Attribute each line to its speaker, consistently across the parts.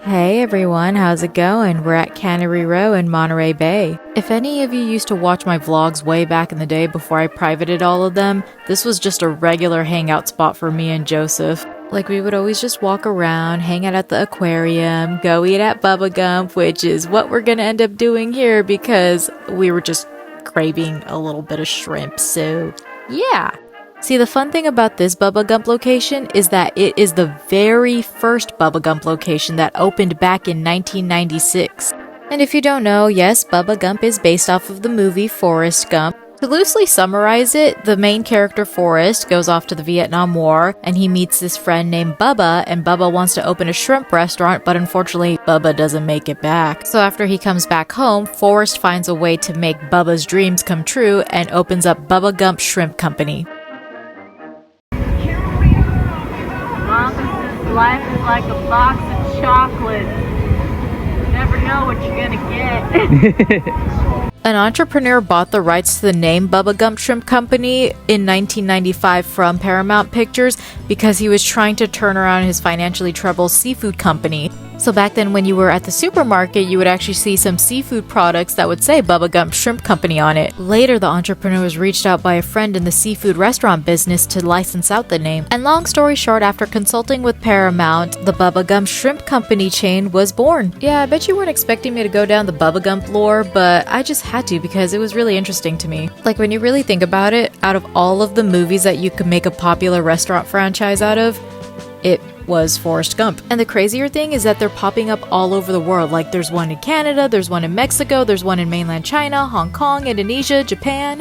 Speaker 1: Hey everyone, how's it going? We're at Cannery Row in Monterey Bay. If any of you used to watch my vlogs way back in the day before I privated all of them, this was just a regular hangout spot for me and Joseph. Like, we would always just walk around, hang out at the aquarium, go eat at Bubba Gump, which is what we're gonna end up doing here because we were just craving a little bit of shrimp, so yeah. See, the fun thing about this Bubba Gump location is that it is the very first Bubba Gump location that opened back in 1996. And if you don't know, yes, Bubba Gump is based off of the movie Forrest Gump. To loosely summarize it, the main character Forrest goes off to the Vietnam War and he meets this friend named Bubba, and Bubba wants to open a shrimp restaurant, but unfortunately Bubba doesn't make it back. So after he comes back home, Forrest finds a way to make Bubba's dreams come true and opens up Bubba Gump Shrimp Company.
Speaker 2: Life is like a box of chocolates. You never know what you're gonna get.
Speaker 1: An entrepreneur bought the rights to the name Bubba Gump Shrimp Company in 1995 from Paramount Pictures because he was trying to turn around his financially troubled seafood company. So back then when you were at the supermarket, you would actually see some seafood products that would say Bubba Gump Shrimp Company on it. Later, the entrepreneur was reached out by a friend in the seafood restaurant business to license out the name. And long story short, after consulting with Paramount, the Bubba Gump Shrimp Company chain was born. Yeah, I bet you weren't expecting me to go down the Bubba Gump lore, but I just had to because it was really interesting to me. Like, when you really think about it, out of all of the movies that you could make a popular restaurant franchise out of, it was Forrest Gump. And the crazier thing is that they're popping up all over the world. Like, there's one in Canada, there's one in Mexico, there's one in mainland China, Hong Kong, Indonesia, Japan.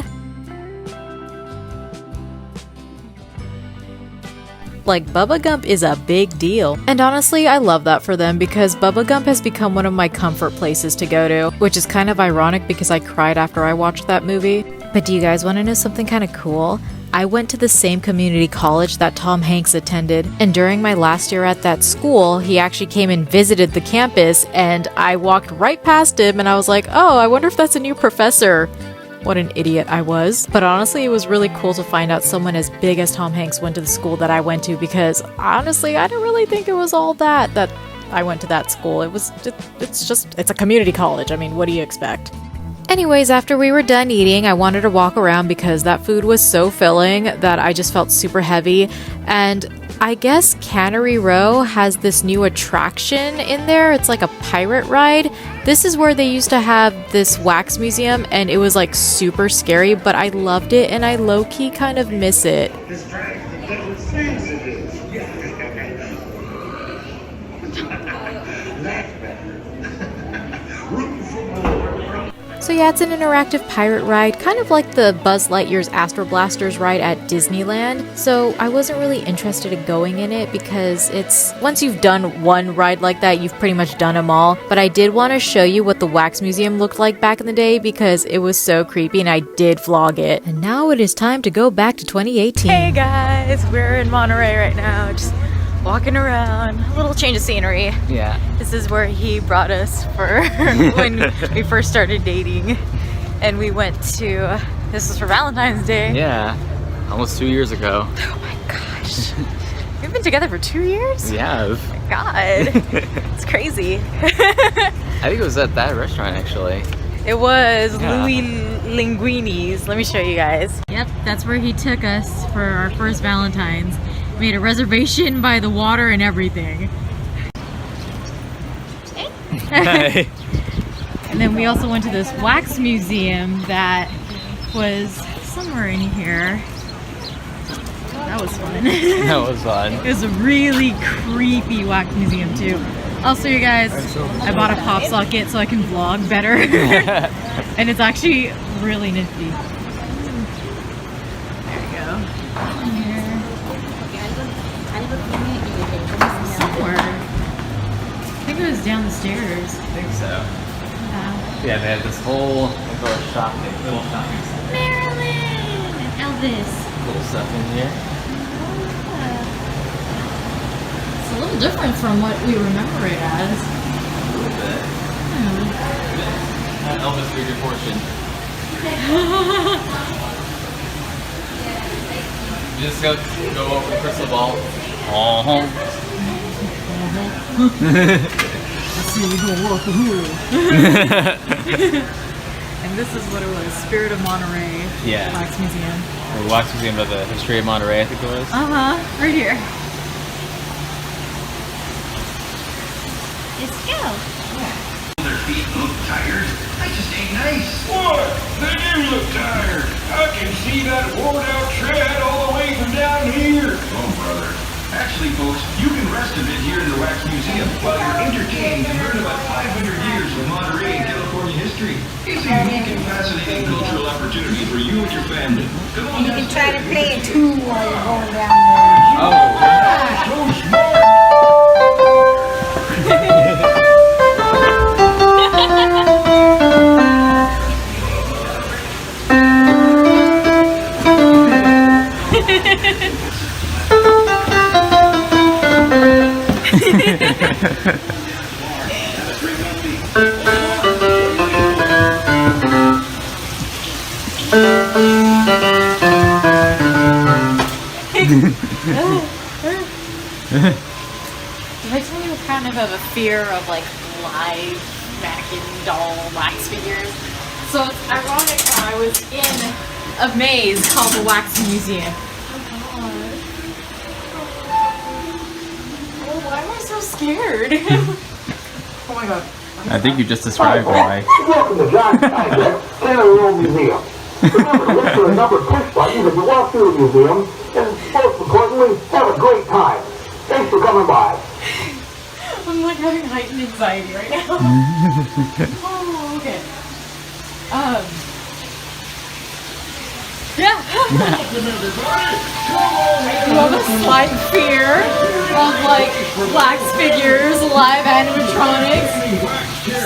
Speaker 1: Like, Bubba Gump is a big deal. And honestly, I love that for them because Bubba Gump has become one of my comfort places to go to, which is kind of ironic because I cried after I watched that movie. But do you guys want to know something kind of cool? I went to the same community college that Tom Hanks attended, and during my last year at that school, he actually came and visited the campus, and I walked right past him and I was like, oh, I wonder if that's a new professor. What an idiot I was. But honestly, it was really cool to find out someone as big as Tom Hanks went to the school that I went to, because honestly, I didn't really think it was all that I went to that school. It's a community college. I mean, what do you expect? Anyways, after we were done eating, I wanted to walk around because that food was so filling that I just felt super heavy. And I guess Cannery Row has this new attraction in there. It's like a pirate ride. This is where they used to have this wax museum, and it was like super scary, but I loved it and I low-key kind of miss it. So yeah, it's an interactive pirate ride, kind of like the Buzz Lightyear's Astro Blasters ride at Disneyland. So I wasn't really interested in going in it because once you've done one ride like that, you've pretty much done them all. But I did want to show you what the wax museum looked like back in the day because it was so creepy and I did vlog it. And now it is time to go back to 2018. Hey guys, we're in Monterey right now, just walking around, a little change of scenery.
Speaker 3: Yeah.
Speaker 1: This is where he brought us for when we first started dating. And we went to, this was for Valentine's Day.
Speaker 3: Yeah, almost 2 years ago.
Speaker 1: Oh my gosh. We've been together for 2 years?
Speaker 3: Yeah.
Speaker 1: Oh my god. It's crazy.
Speaker 3: I think it was at that restaurant actually.
Speaker 1: It was
Speaker 3: Yeah.
Speaker 1: Louis Linguini's. Let me show you guys. Yep, that's where he took us for our first Valentine's. Made a reservation by the water and everything.
Speaker 3: Hey.
Speaker 1: And then we also went to this wax museum that was somewhere in here. That was fun.
Speaker 3: That was fun.
Speaker 1: It was a really creepy wax museum too. Also, you guys, I bought a pop socket so I can vlog better. And it's actually really nifty. There you go. Here. Somewhere. I think it was down the stairs.
Speaker 3: I think so.
Speaker 1: Yeah.
Speaker 3: Yeah, they had this whole little shopping center.
Speaker 1: Marilyn and Elvis.
Speaker 3: Cool stuff in here.
Speaker 1: It's a little different from what we remember it as.
Speaker 3: A little bit. Elvis read your fortune. You just go over the crystal ball.
Speaker 1: And this is what it was, Spirit of Monterey.
Speaker 3: Yeah.
Speaker 1: Wax Museum.
Speaker 3: The Wax Museum of the History of Monterey, I think it was.
Speaker 1: Right here.
Speaker 2: Let's go.
Speaker 4: Their feet look tired. That just ain't nice.
Speaker 5: What? They do look tired. I can see that worn out tread all the way from down here.
Speaker 4: Oh, brother. Actually, folks, you can rest a bit here in the Wax Museum while you're entertained and learn about 500 years of Monterey and California history. It's a unique and fascinating cultural opportunity for you and your family. Come on,
Speaker 2: You can try to play a tune while you're going down
Speaker 3: Oh,
Speaker 5: So smart.
Speaker 1: I tell you kind of have a fear of like live mannequin doll wax figures. So it's ironic that I was in a maze called the Wax Museum. Oh, why am I so scared? Oh my god.
Speaker 3: I think you just described why.
Speaker 6: Welcome to John Steinbeck's Stand-Alone Museum. Remember to look for a number of push buttons as you walk through the museum, and most importantly, have a great time. Thanks for coming by.
Speaker 1: I'm like having heightened anxiety right now. Oh, okay. Yeah. I do have a slight fear of like wax figures, live animatronics.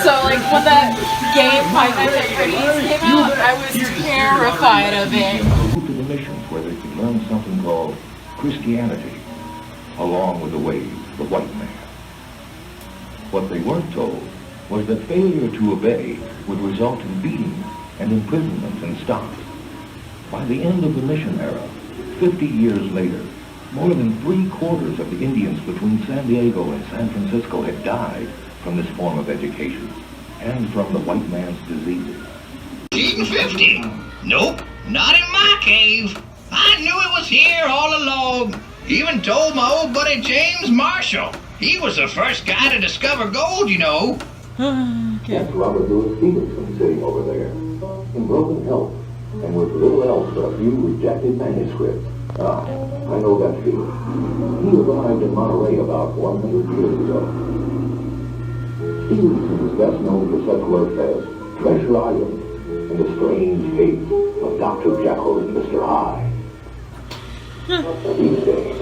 Speaker 1: So like when that game Five Nights at Freddy's came out, I was terrified of it.
Speaker 6: To the missions where they could learn something called Christianity, along with the way, the white man. What they weren't told was that failure to obey would result in beatings and imprisonment and stocks. By the end of the mission era, 50 years later, more than 3/4 of the Indians between San Diego and San Francisco had died from this form of education and from the white man's diseases.
Speaker 4: 150? Nope, not in my cave. I knew it was here all along. Even told my old buddy James Marshall. He was the first guy to discover gold, you know.
Speaker 6: That's Robert Louis Stevenson sitting over there, in broken health, and with little else but a few rejected manuscripts. Ah, I know that feeling. He arrived in Monterey about 100 years ago. Stevenson is best known for such work as Treasure Island and the strange case of Dr. Jekyll and Mr. Hyde. These days,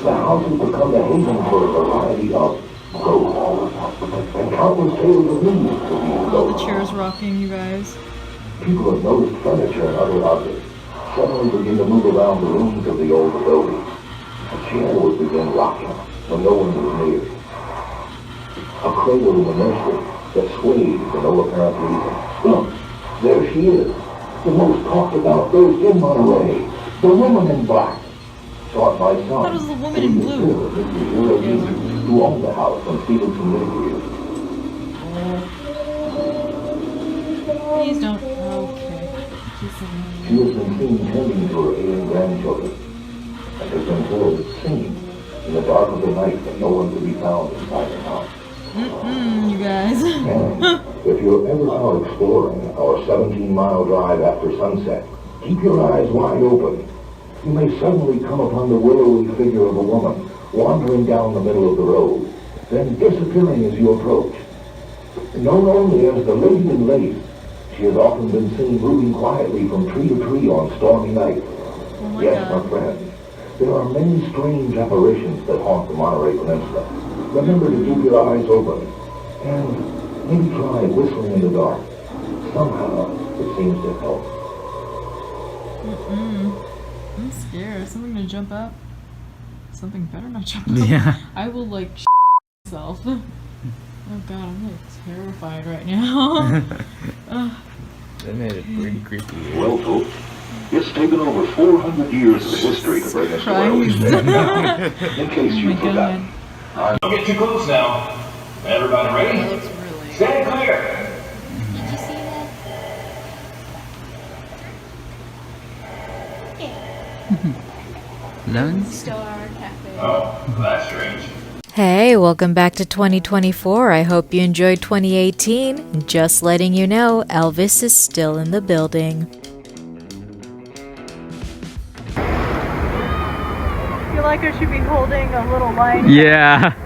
Speaker 6: the house has become the haven for a variety of ghosts and countless tales of news for these
Speaker 1: All the
Speaker 6: ghosts.
Speaker 1: chairs rocking, you guys.
Speaker 6: People have noticed furniture and other objects suddenly begin to move around the rooms of the old adobe. A chair would begin rocking when no one was near. A cradle in the nursery that swayed for no apparent reason. Look, there she is, the most talked about ghost in Monterey, the woman in black. Sought by some.
Speaker 1: That was the woman in blue.
Speaker 6: Who owned the house when Stevenson lived here.
Speaker 1: Please don't. Okay.
Speaker 6: She has been seen tending to her ailing grandchildren, and has been heard singing in the dark of the night when no one could be found inside the house.
Speaker 1: You guys.
Speaker 6: And if you're ever out exploring our 17-mile drive after sunset, keep your eyes wide open. You may suddenly come upon the willowy figure of a woman wandering down the middle of the road, then disappearing as you approach. Known only as the Lady in Lace, she has often been seen moving quietly from tree to tree on stormy nights.
Speaker 1: Oh my
Speaker 6: Yes,
Speaker 1: God.
Speaker 6: my friend, there are many strange apparitions that haunt the Monterey Peninsula. Remember to keep your eyes open, and maybe try whistling in the dark. Somehow, it seems to help.
Speaker 1: I'm scared. Is something gonna jump up? Something better not jump up.
Speaker 3: Yeah.
Speaker 1: I will like myself. Oh god, I'm like terrified right now.
Speaker 3: They made it pretty creepy.
Speaker 6: Well, folks, it's taken over 400 years of history to bring us to where we
Speaker 1: Christ.
Speaker 6: stand now. In case
Speaker 1: Oh
Speaker 6: you
Speaker 1: my
Speaker 6: forgot.
Speaker 1: god.
Speaker 5: Don't get too close now. Everybody ready?
Speaker 1: That looks welcome back to 2024. I hope you enjoyed 2018. Just letting you know, Elvis is still in the building.
Speaker 2: I feel like I should be holding a little line.
Speaker 3: Yeah.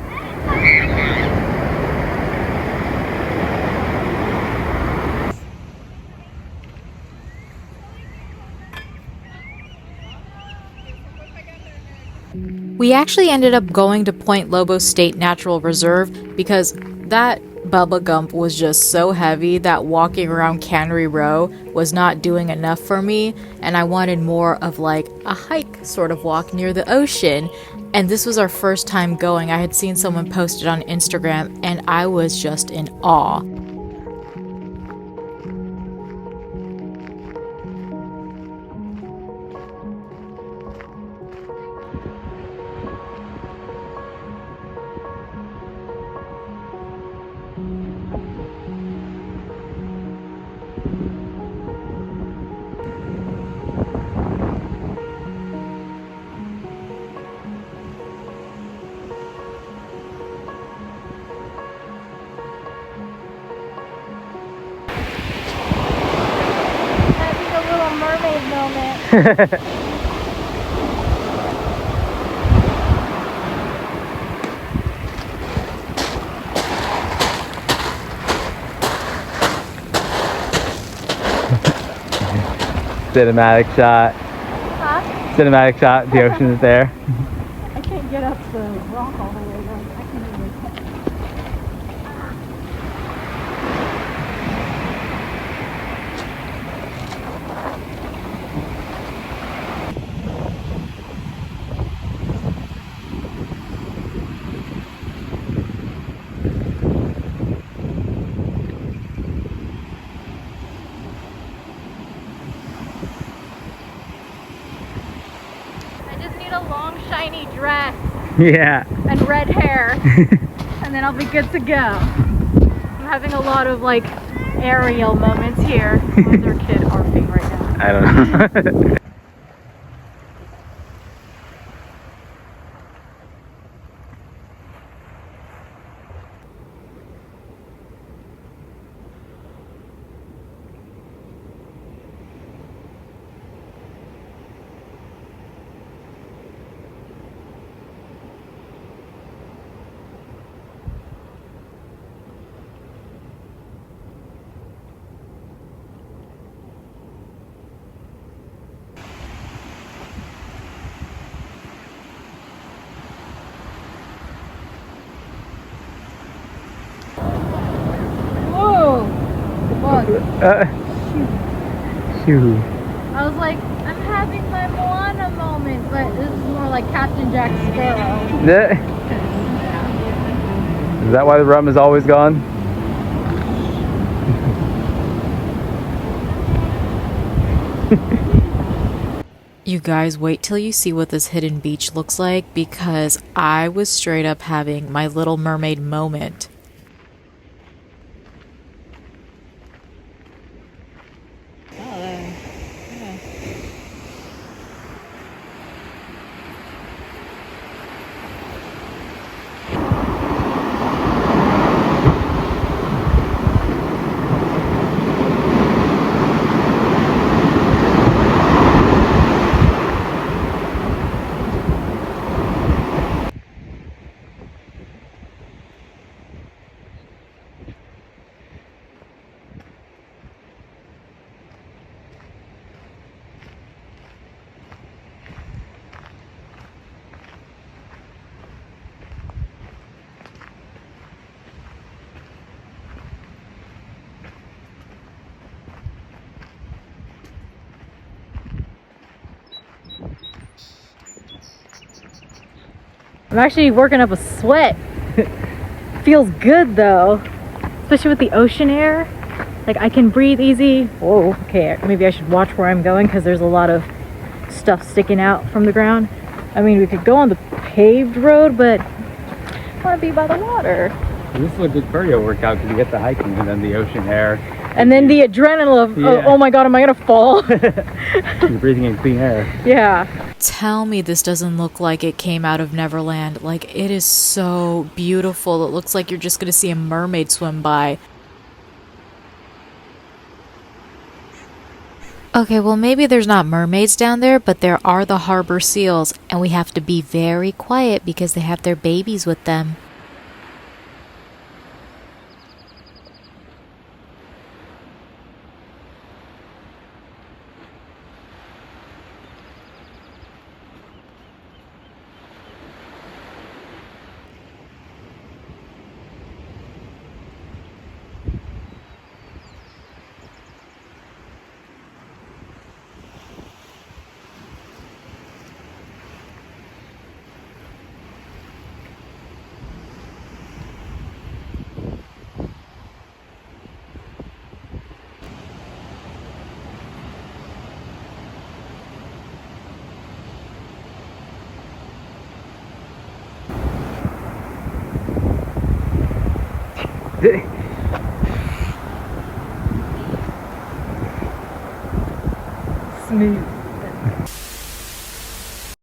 Speaker 1: We actually ended up going to Point Lobos State Natural Reserve because that Bubba Gump was just so heavy that walking around Cannery Row was not doing enough for me, and I wanted more of like a hike sort of walk near the ocean. And this was our first time going. I had seen someone post it on Instagram and I was just in awe.
Speaker 2: Having a little mermaid moment.
Speaker 3: Cinematic shot.
Speaker 2: Huh?
Speaker 3: Cinematic shot. The ocean is there.
Speaker 2: I can't get up the rock all the way down. I can't even. I just need a long, shiny dress
Speaker 3: Yeah.
Speaker 2: and red hair, and then I'll be good to go. I'm having a lot of like aerial moments here. Why is our kid arfing right now?
Speaker 3: I don't know.
Speaker 2: Whoa! Bug.
Speaker 3: Shoot.
Speaker 2: I was like, I'm having my Moana moment, but this is more like Captain Jack Sparrow.
Speaker 3: Is that why the rum is always gone?
Speaker 1: You guys, wait till you see what this hidden beach looks like because I was straight up having my Little Mermaid moment.
Speaker 2: I'm actually working up a sweat. Feels good though, especially with the ocean air. Like I can breathe easy. Whoa, okay, maybe I should watch where I'm going because there's a lot of stuff sticking out from the ground. I mean, we could go on the paved road, but I want to be by the water.
Speaker 3: This is a good cardio workout because you get the hiking and then the ocean air.
Speaker 2: And then the adrenaline of,
Speaker 3: Yeah.
Speaker 2: oh my god, am I gonna fall?
Speaker 3: You're breathing in clean air.
Speaker 2: Yeah.
Speaker 1: Tell me this doesn't look like it came out of Neverland. Like, it is so beautiful. It looks like you're just gonna see a mermaid swim by. Okay, well maybe there's not mermaids down there, but there are the harbor seals, and we have to be very quiet because they have their babies with them.
Speaker 2: Smooth.